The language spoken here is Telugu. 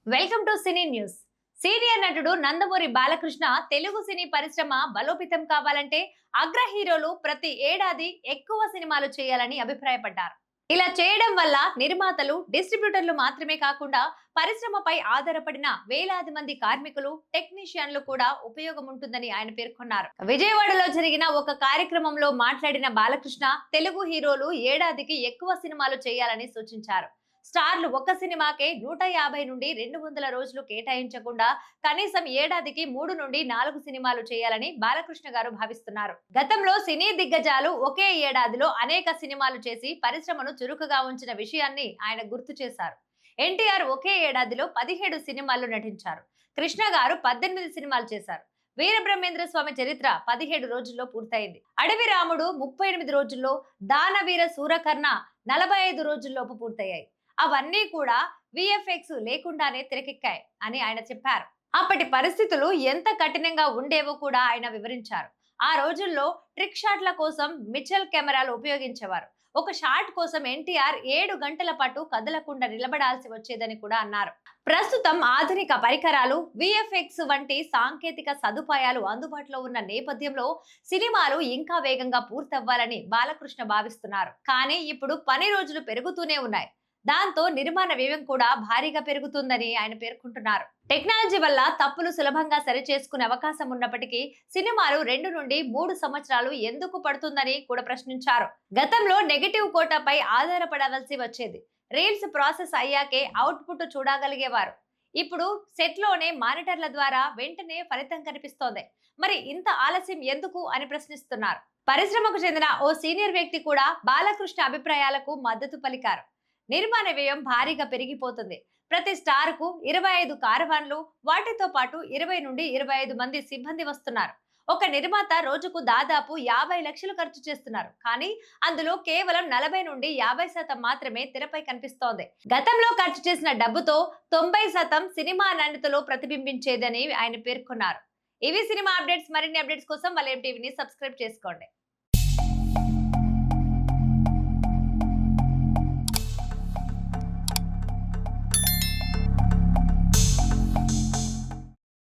Welcome to cine news. Senior నటుడు నందమూరి బాలకృష్ణ తెలుగు సినీ పరిశ్రమ బలోపేతం కావాలంటే అగ్ర హీరోలు ప్రతి ఏడాది ఎక్కువ సినిమాలు చేయాలని అభిప్రాయపడ్డారు. ఇలా చేయడం వల్ల నిర్మాతలు, డిస్ట్రిబ్యూటర్లు మాత్రమే కాకుండా పరిశ్రమపై ఆధారపడిన వేలాది మంది కార్మికులు, టెక్నీషియన్లు కూడా ఉపయోగం ఉంటుందని ఆయన పేర్కొన్నారు. విజయవాడలో జరిగిన ఒక కార్యక్రమంలో మాట్లాడిన బాలకృష్ణ తెలుగు హీరోలు ఏడాదికి ఎక్కువ సినిమాలు చేయాలని సూచించారు. స్టార్లు ఒక్క సినిమాకే 150 నుండి 200 రోజులు కేటాయించకుండా కనీసం ఏడాదికి 3 నుండి 4 సినిమాలు చేయాలని బాలకృష్ణ గారు భావిస్తున్నారు. గతంలో సినీ దిగ్గజాలు ఒకే ఏడాదిలో అనేక సినిమాలు చేసి పరిశ్రమను చురుకుగా ఉంచిన విషయాన్ని ఆయన గుర్తు చేశారు. ఎన్టీఆర్ ఒకే ఏడాదిలో 17 సినిమాల్లో నటించారు. కృష్ణ గారు 18 సినిమాలు చేశారు. వీరబ్రహ్మేంద్ర స్వామి చరిత్ర 17 రోజుల్లో పూర్తయింది. అడవి రాముడు 38 రోజుల్లో, దానవీర సూరకర్ణ 45 రోజుల్లోపు పూర్తయ్యాయి. అవన్నీ కూడా విఎఫ్ఎక్స్ లేకుండానే తెరకెక్కాయి అని ఆయన చెప్పారు. అప్పటి పరిస్థితులు ఎంత కఠినంగా ఉండేవో కూడా ఆయన వివరించారు. ఆ రోజుల్లో ట్రిక్ షాట్ల కోసం మిచెల్ కెమెరాలు ఉపయోగించేవారు. ఒక షాట్ కోసం ఎన్టీఆర్ 7 గంటల పాటు కదలకుండా నిలబడాల్సి వచ్చేదని కూడా అన్నారు. ప్రస్తుతం ఆధునిక పరికరాలు, విఎఫ్ఎక్స్ వంటి సాంకేతిక సదుపాయాలు అందుబాటులో ఉన్న నేపథ్యంలో సినిమాలు ఇంకా వేగంగా పూర్తవ్వాలని బాలకృష్ణ భావిస్తున్నారు. కానీ ఇప్పుడు పని రోజులు పెరుగుతూనే ఉన్నాయి. దాంతో నిర్మాణ వ్యయం కూడా భారీగా పెరుగుతుందని ఆయన పేర్కొంటున్నారు. టెక్నాలజీ వల్ల తప్పులు సులభంగా సరిచేసుకునే అవకాశం ఉన్నప్పటికీ సినిమాలు 2 నుండి 3 సంవత్సరాలు ఎందుకు పడుతుందని కూడా ప్రశ్నించారు. గతంలో నెగటివ్ కోటాపై ఆధారపడవలసి వచ్చేది. రీల్స్ ప్రాసెస్ అయ్యాకే అవుట్పుట్ చూడగలిగేవారు. ఇప్పుడు సెట్ లోనే మానిటర్ల ద్వారా వెంటనే ఫలితం కనిపిస్తోంది. మరి ఇంత ఆలస్యం ఎందుకు అని ప్రశ్నిస్తున్నారు. పరిశ్రమకు చెందిన ఓ సీనియర్ వ్యక్తి కూడా బాలకృష్ణ అభిప్రాయాలకు మద్దతు పలికారు. నిర్మాణ వ్యయం భారీగా పెరిగిపోతుంది. ప్రతి స్టార్ కు 25 కారవాన్లు, వాటితో పాటు 20 నుండి 25 మంది సిబ్బంది వస్తున్నారు. ఒక నిర్మాత రోజుకు దాదాపు 50 లక్షలు ఖర్చు చేస్తున్నారు. కానీ అందులో కేవలం 40 నుండి 50% మాత్రమే తెరపై కనిపిస్తోంది. గతంలో ఖర్చు చేసిన డబ్బుతో 90% సినిమా నాణ్యతలో ప్రతిబింబించేదని ఆయన పేర్కొన్నారు. ఇవి సినిమా అప్డేట్స్. మరిన్ని అప్డేట్స్ కోసం వలయం టీవీని సబ్స్క్రైబ్ చేసుకోండి.